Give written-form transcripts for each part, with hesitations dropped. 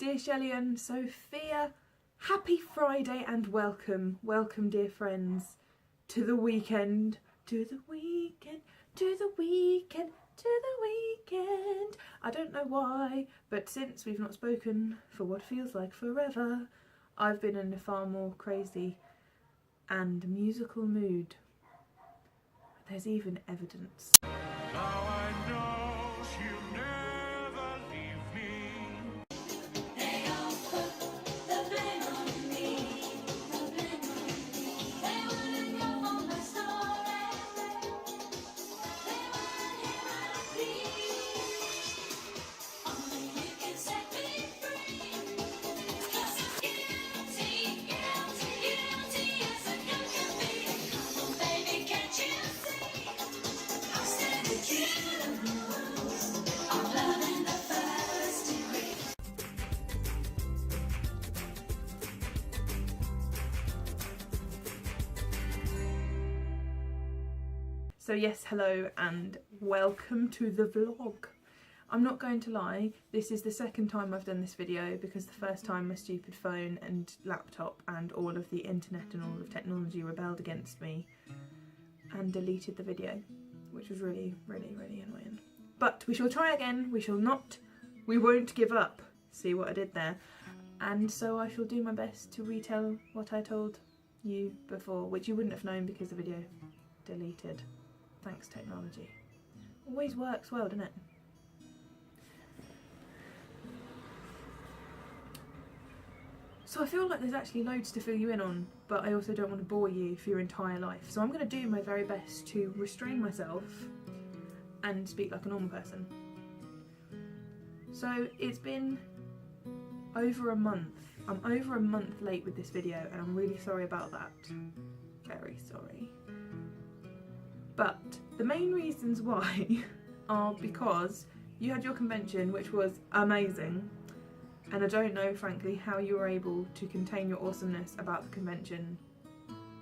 Dear Shelley and Sophia, happy Friday and welcome, dear friends, to the weekend, to the weekend, to the weekend, to the weekend. I don't know why, but since we've not spoken for what feels like forever, I've been in a far more crazy and musical mood. There's even evidence. Now I know she'll never leave me. They all put the blame on me. The blame on me. They wouldn't go on my story. They wouldn't hear my plea. Only you can set me free. 'Cause I'm guilty, guilty, guilty as a girl can be. Come on, baby, can't you see? I'm standing accused of love in the first degree. So yes, hello and welcome to the vlog. I'm not going to lie, this is the second time I've done this video because the first time my stupid phone and laptop and all of the internet and all of technology rebelled against me and deleted the video, which was really annoying. But we shall try again, we won't give up. See what I did there? And so I shall do my best to retell what I told you before, which you wouldn't have known because the video deleted. Thanks technology. Always works well, doesn't it? So I feel like there's actually loads to fill you in on, but I also don't want to bore you for your entire life. So I'm going to do my very best to restrain myself and speak like a normal person. So it's been over a month. I'm over a month late with this video and I'm really sorry about that. Very sorry. But the main reasons why are because you had your convention, which was amazing. And I don't know, frankly, how you were able to contain your awesomeness about the convention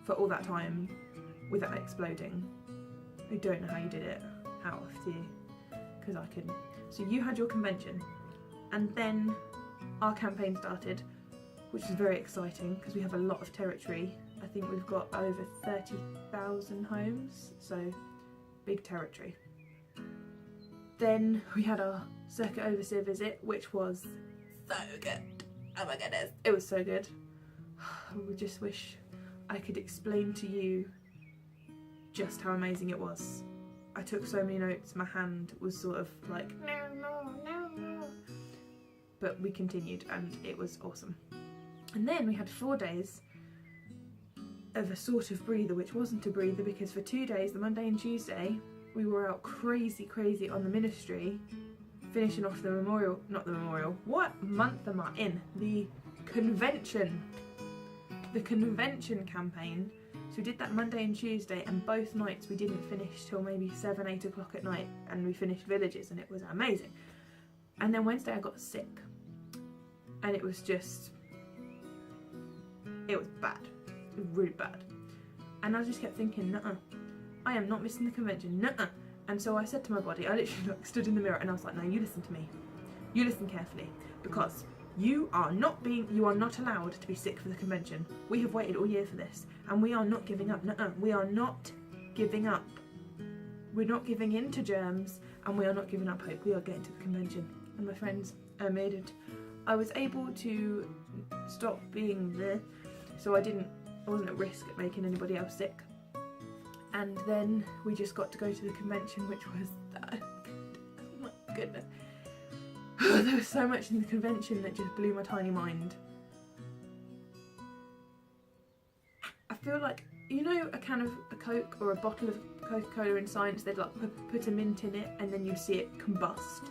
for all that time without exploding. I don't know how you did it. Out of you, because I couldn't. So you had your convention, and then our campaign started, which is very exciting because we have a lot of territory. I think we've got over 30,000 homes, so big territory. Then we had our Circuit Overseer visit, which was so good. Oh my goodness, it was so good. I just wish I could explain to you just how amazing it was. I took so many notes, my hand was sort of like, no. But we continued and it was awesome. And then we had 4 days of a sort of breather, which wasn't a breather because for 2 days, the Monday and Tuesday, we were out crazy on the ministry, finishing off what month am I in? The convention campaign. So we did that Monday and Tuesday, and both nights we didn't finish till maybe 7, 8 o'clock at night, and we finished villages and it was amazing. And then Wednesday I got sick and it was bad. It was really bad. And I just kept thinking, nuh-uh, I am not missing the convention, nuh-uh. And so I said to my body, I literally stood in the mirror and I was like, no, you listen to me. You listen carefully, because you are not allowed to be sick for the convention. We have waited all year for this, and we are not giving up. Nuh-uh, we are not giving up. We're not giving in to germs, and we are not giving up hope. We are getting to the convention. And my friends made it. I was able to stop being there, so I wasn't at risk at making anybody else sick. And then we just got to go to the convention, which was oh my goodness. There was so much in the convention that just blew my tiny mind. I feel like, you know, a can of a Coke or a bottle of Coca-Cola in science, they'd like put a mint in it and then you see it combust.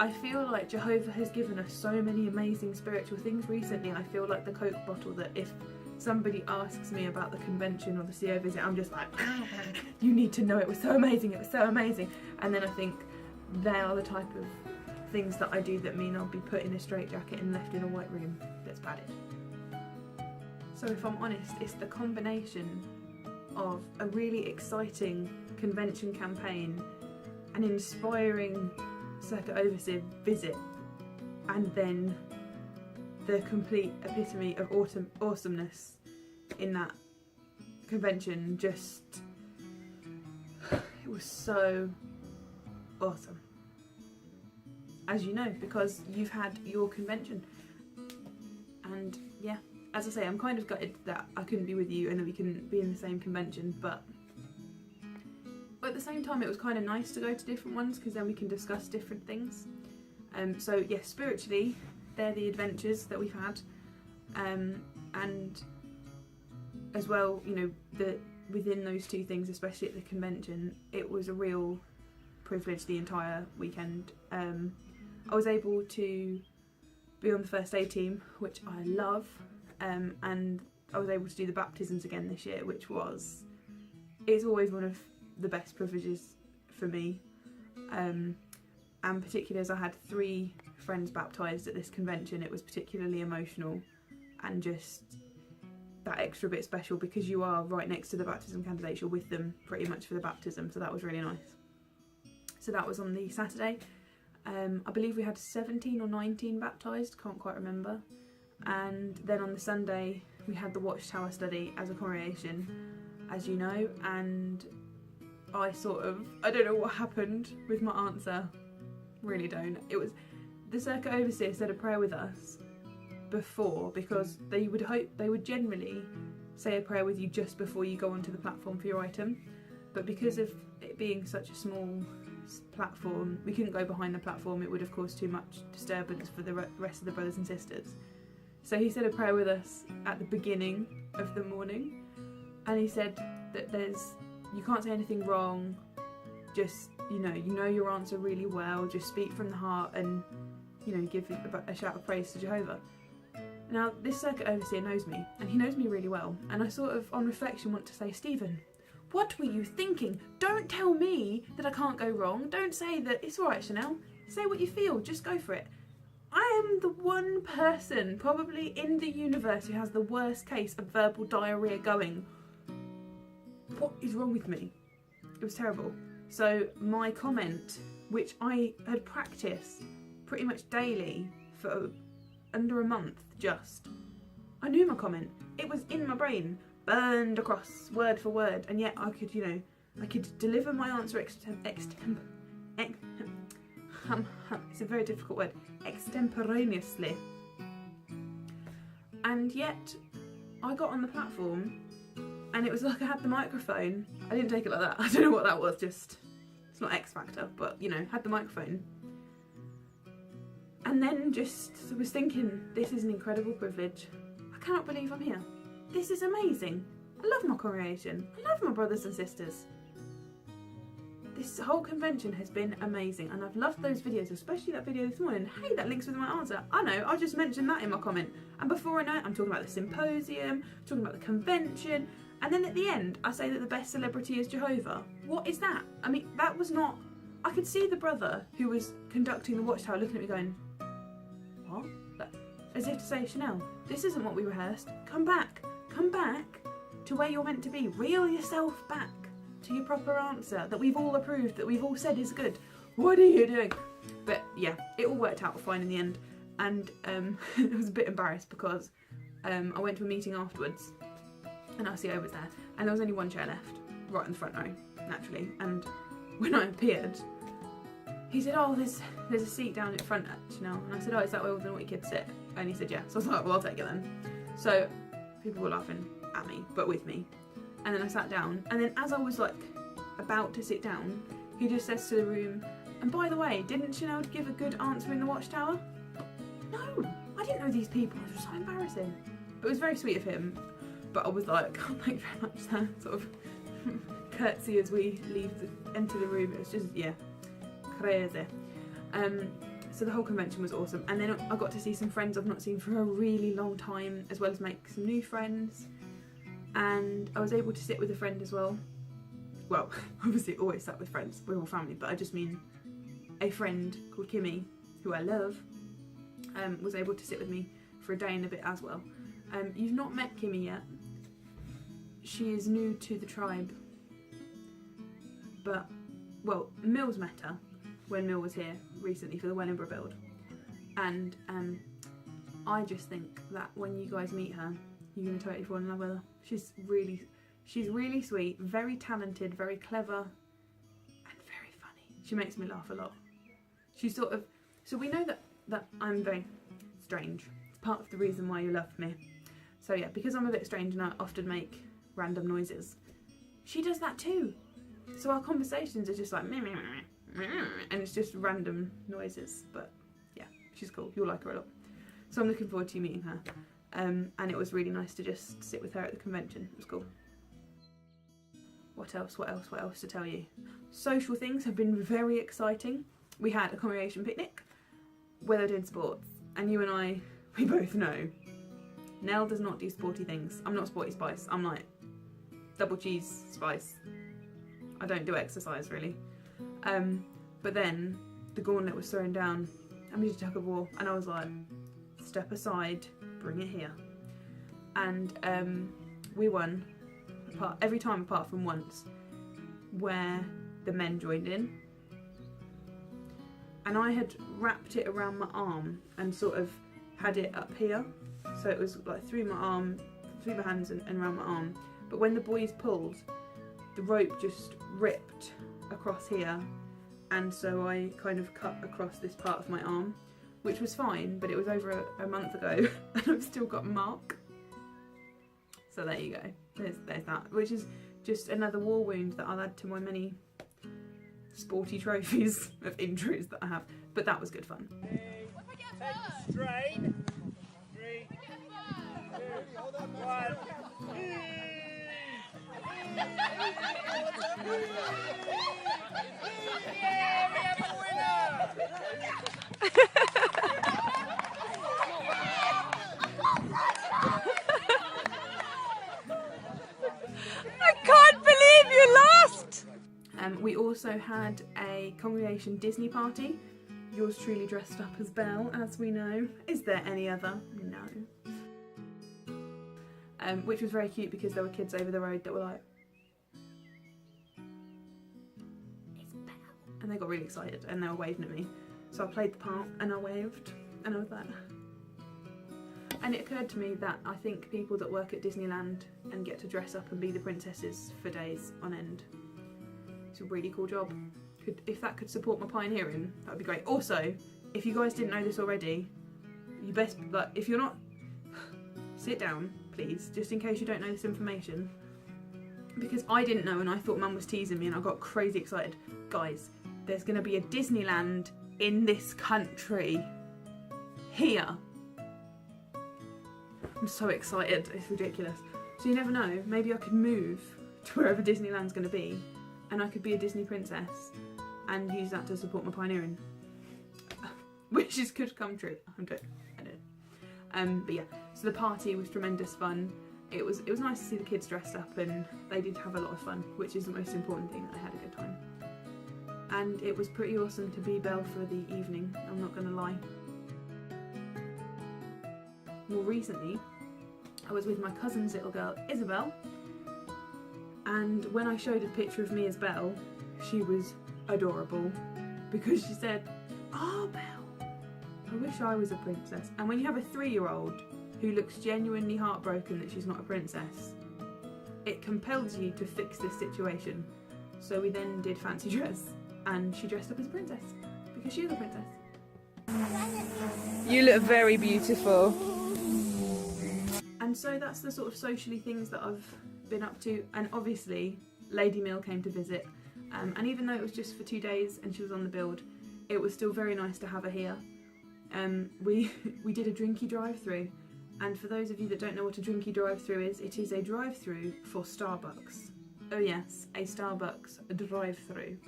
I feel like Jehovah has given us so many amazing spiritual things recently. I feel like the Coke bottle that if somebody asks me about the convention or the CO visit, I'm just like, you need to know, it was so amazing, it was so amazing. And then I think they are the type of things that I do that mean I'll be put in a straitjacket and left in a white room that's padded. So if I'm honest, it's the combination of a really exciting convention campaign, an inspiring Circuit Overseer visit, and then the complete epitome of awesomeness in that convention. Just, it was so awesome, as you know, because you've had your convention. And yeah, as I say, I'm kind of gutted that I couldn't be with you and that we couldn't be in the same convention, but at the same time it was kind of nice to go to different ones because then we can discuss different things. So yeah, spiritually they're the adventures that we've had, and as well, you know, within those two things, especially at the convention, it was a real privilege the entire weekend. I was able to be on the first aid team, which I love, and I was able to do the baptisms again this year, which it's always one of the best privileges for me, and particularly as I had 3 friends baptised at this convention, it was particularly emotional and just that extra bit special because you are right next to the baptism candidates, you're with them pretty much for the baptism, so that was really nice. So that was on the Saturday. I believe we had 17 or 19 baptised, can't quite remember. And then on the Sunday we had the Watchtower study as a congregation, as you know, and I don't know what happened with my answer, really don't. It was, the circuit overseer said a prayer with us before, because they would generally say a prayer with you just before you go onto the platform for your item, but because of it being such a small platform, we couldn't go behind the platform. It would have caused too much disturbance for the rest of the brothers and sisters. So he said a prayer with us at the beginning of the morning, and he said that you can't say anything wrong, just you know your answer really well, just speak from the heart and give a shout of praise to Jehovah. Now this circuit overseer knows me, and he knows me really well, and I sort of on reflection want to say, Stephen, what were you thinking? Don't tell me that I can't go wrong. Don't say that it's alright, Chanel. Say what you feel, just go for it. I am the one person probably in the universe who has the worst case of verbal diarrhea going. What is wrong with me? It was terrible. So my comment, which I had practiced pretty much daily for under a month I knew my comment. It was in my brain, burned across word for word, and yet I could deliver my answer it's a very difficult word, extemporaneously. And yet I got on the platform and it was like I had the microphone. I didn't take it like that. I don't know what that was, just, it's not X Factor, but had the microphone. And then just was thinking, this is an incredible privilege. I cannot believe I'm here. This is amazing. I love my congregation. I love my brothers and sisters. This whole convention has been amazing, and I've loved those videos, especially that video this morning. Hey, that links with my answer. I know, I just mentioned that in my comment. And before I know it, I'm talking about the symposium, talking about the convention, and then at the end, I say that the best celebrity is Jehovah. What is that? I mean, that was not... I could see the brother who was conducting the Watchtower looking at me going, what? As if to say, Chanel, this isn't what we rehearsed. Come back to where you're meant to be. Reel yourself back to your proper answer that we've all approved, that we've all said is good. What are you doing? But yeah, it all worked out fine in the end. And I was a bit embarrassed because I went to a meeting afterwards and our CEO was there, and there was only one chair left, right in the front row, naturally. And when I appeared, he said, oh, there's a seat down in front, Chanel. And I said, oh, is that where all the naughty kids sit? And he said, yeah. So I was like, well, I'll take it then. So people were laughing at me, but with me. And then I sat down, and then as I was like about to sit down, he just says to the room, and by the way, didn't Chanel give a good answer in the Watchtower? No, I didn't know these people. It was so embarrassing. But it was very sweet of him. But I was like, oh, thank you very much, sir. Sort of curtsy as we enter the room. It was just, yeah, crazy. So the whole convention was awesome, and then I got to see some friends I've not seen for a really long time, as well as make some new friends. And I was able to sit with a friend as well. Well, obviously always sat with friends, we're all family, but I just mean a friend called Kimmy, who I love, was able to sit with me for a day and a bit as well. You've not met Kimmy yet. She is new to the tribe, but, well, Mill's met her when Mill was here recently for the Wellingborough build. and I just think that when you guys meet her, you're going to totally fall in love with her. She's really sweet, very talented, very clever, and very funny. She makes me laugh a lot. She's sort of, so we know that I'm very strange. It's part of the reason why you love me. So yeah, because I'm a bit strange and I often make random noises, she does that too. So our conversations are just like meh, meh, meh, meh, meh, and it's just random noises. But yeah, she's cool. You'll like her a lot. So I'm looking forward to you meeting her. And it was really nice to just sit with her at the convention. It was cool. What else to tell you? Social things have been very exciting. We had a congregation picnic where they did sports, and you and I, we both know Nell does not do sporty things. I'm not sporty spice. I'm like double cheese spice. I don't do exercise really. But then the gauntlet was thrown down and we did a tug of war, and I was like, step aside, bring it here. And we won every time apart from once where the men joined in, and I had wrapped it around my arm and sort of had it up here, so it was like through my arm, through my hands and around my arm. But when the boys pulled, the rope just ripped across here, and so I kind of cut across this part of my arm, which was fine, but it was over a month ago and I've still got a mark. So there you go, there's that, which is just another war wound that I'll add to my many sporty trophies of injuries that I have. But that was good fun. Strain. 3, 2, 1. Yeah, we have a winner! I can't believe you lost! We also had a congregation Disney party. Yours truly dressed up as Belle, as we know. Is there any other? No. Which was very cute because there were kids over the road that were like, it's Belle. And they got really excited and they were waving at me. So I played the part and I waved and I was like... And it occurred to me that I think people that work at Disneyland and get to dress up and be the princesses for days on end, it's a really cool job. If that could support my pioneering, that would be great. Also, if you guys didn't know this already, you best, like, if you're not, sit down, please, just in case you don't know this information. Because I didn't know and I thought Mum was teasing me and I got crazy excited. Guys, there's going to be a Disneyland in this country. Here. I'm so excited, it's ridiculous. So you never know, maybe I could move to wherever Disneyland's going to be and I could be a Disney princess and use that to support my pioneering. Wishes could come true. I don't. But yeah, so the party was tremendous fun. It was nice to see the kids dressed up and they did have a lot of fun, which is the most important thing. I had a good time. And it was pretty awesome to be Belle for the evening, I'm not going to lie. More recently, I was with my cousin's little girl, Isabel, and when I showed a picture of me as Belle, she was adorable because she said, "Oh, Belle, I wish I was a princess." And when you have a 3-year-old who looks genuinely heartbroken that she's not a princess, it compels you to fix this situation. So we then did fancy dress and she dressed up as a princess because she was a princess. You look very beautiful. And so that's the sort of socially things that I've been up to. And obviously Lady Mill came to visit, and even though it was just for 2 days and she was on the build, it was still very nice to have her here. We did a drinky drive-through, and for those of you that don't know what a drinky drive-through is, it is a drive-through for Starbucks. Oh yes, a Starbucks drive-through.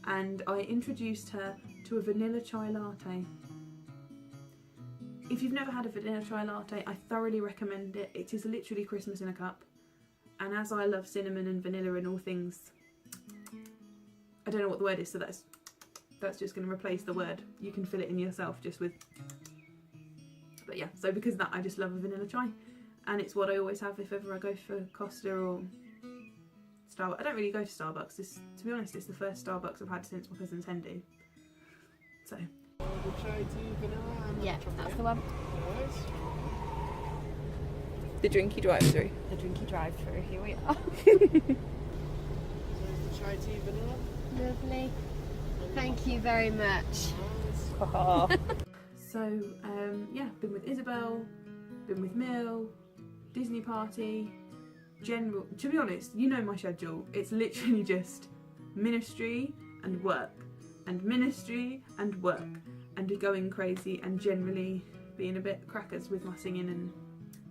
And I introduced her to a vanilla chai latte. If you've never had a vanilla chai latte, I thoroughly recommend it. It is literally Christmas in a cup. And as I love cinnamon and vanilla and all things, I don't know what the word is, so that's just going to replace the word. You can fill it in yourself just with... But yeah, so because of that, I just love a vanilla chai. And it's what I always have if ever I go for Costa or Starbucks. I don't really go to Starbucks. To be honest, it's the first Starbucks I've had since my cousin's hen do. So... The chai tea, vanilla, and Yeah, chocolate. that's the one. Nice. The drinky drive-through. The drinky drive-through. Here we are. So is the chai tea, vanilla? Lovely. Thank you very much. Nice. So yeah, been with Isabel, been with Mill, Disney party, general. To be honest, you know my schedule. It's literally just ministry and work, and ministry and work, and going crazy and generally being a bit crackers with my singing and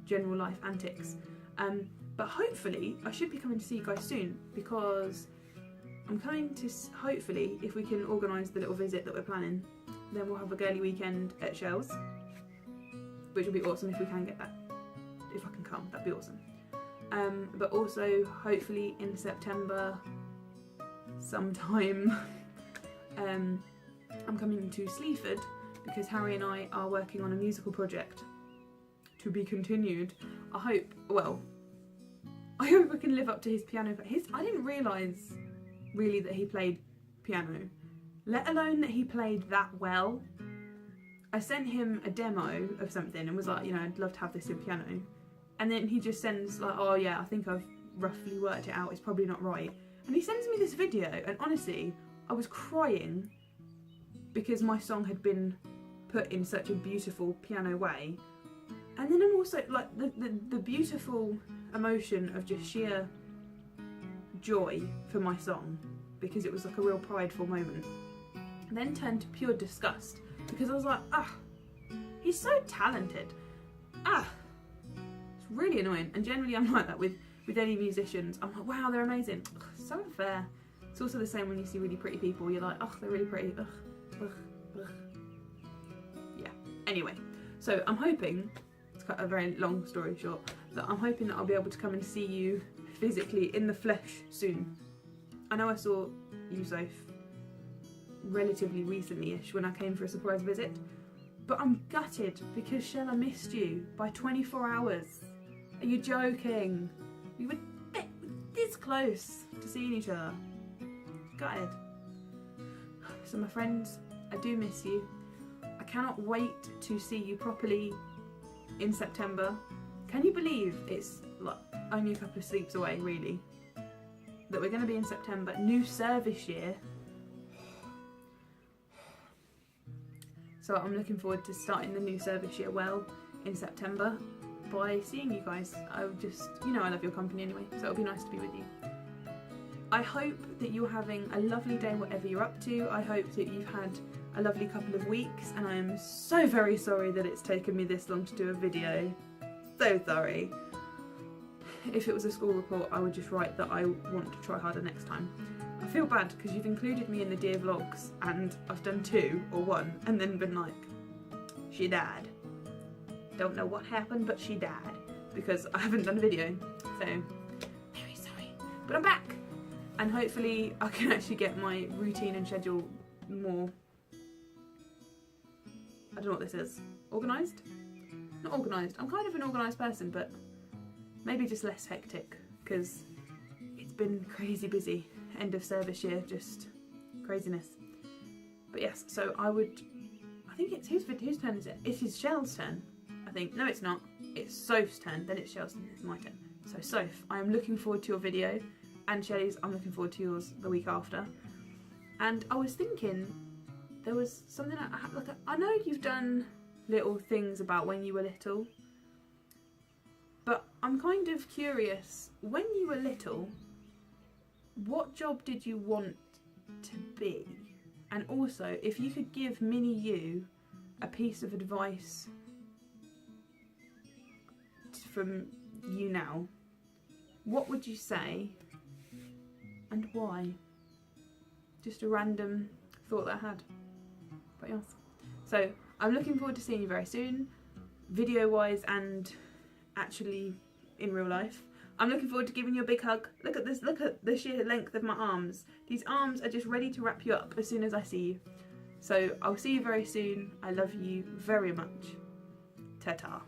general life antics. But hopefully I should be coming to see you guys soon, because I'm coming to, hopefully, if we can organise the little visit that we're planning, then we'll have a girly weekend at Shell's, which will be awesome if we can get that. If I can come, that'd be awesome. But also, hopefully in September, sometime, I'm coming to Sleaford, because Harry and I are working on a musical project to be continued. I hope I can live up to his piano. I didn't realise really that he played piano, let alone that he played that well. I sent him a demo of something and was like, you know, I'd love to have this in piano, and then he just sends like, oh yeah, I think I've roughly worked it out, it's probably not right, and he sends me this video, and honestly I was crying because my song had been put in such a beautiful piano way. And then I'm also like the beautiful emotion of just sheer joy for my song, because it was like a real prideful moment, then turned to pure disgust because I was like, he's so talented. It's really annoying. And generally I'm like that with any musicians. I'm like, wow, they're amazing. Ugh, so unfair. It's also the same when you see really pretty people. You're like, oh, they're really pretty. Ugh, ugh, ugh. Yeah. Anyway, so I'm hoping, to cut a very long story short, that I'm hoping that I'll be able to come and see you physically in the flesh soon. I know I saw you, Soph, relatively recently-ish when I came for a surprise visit, but I'm gutted because Shell, I missed you by 24 hours. Are you joking? We were this close to seeing each other. Gutted. So my friends, I do miss you. I cannot wait to see you properly in September. Can you believe it's like only a couple of sleeps away, really, that we're going to be in September, new service year. So I'm looking forward to starting the new service year well in September by seeing you guys. I just, you know, I love your company anyway, so it'll be nice to be with you. I hope that you're having a lovely day whatever you're up to. I hope that you've had a lovely couple of weeks, and I am so very sorry that it's taken me this long to do a video. So sorry. If it was a school report, I would just write that I want to try harder next time. I feel bad because you've included me in the dear vlogs and I've done 2 or 1 and then been like, she died. Don't know what happened, but she died because I haven't done a video. So, very sorry. But I'm back, and hopefully I can actually get my routine and schedule more, I don't know what this is, organised? Not organised. I'm kind of an organised person, but maybe just less hectic because it's been crazy busy. End of service year, just craziness. But yes, so I think it's whose turn is it? It is Shell's turn, I think. No, it's not. It's Soph's turn, then it's Shell's turn, it's my turn. So Soph, I am looking forward to your video, and Shelley's, I'm looking forward to yours the week after. And I was thinking, there was something I know you've done little things about when you were little, but I'm kind of curious, when you were little, what job did you want to be? And also, if you could give mini you a piece of advice from you now, what would you say and why? Just a random thought that I had. But yes. So I'm looking forward to seeing you very soon, video wise and actually in real life. I'm looking forward to giving you a big hug. Look at this, look at the sheer length of my arms. These arms are just ready to wrap you up as soon as I see you. So I'll see you very soon. I love you very much. Ta-ta.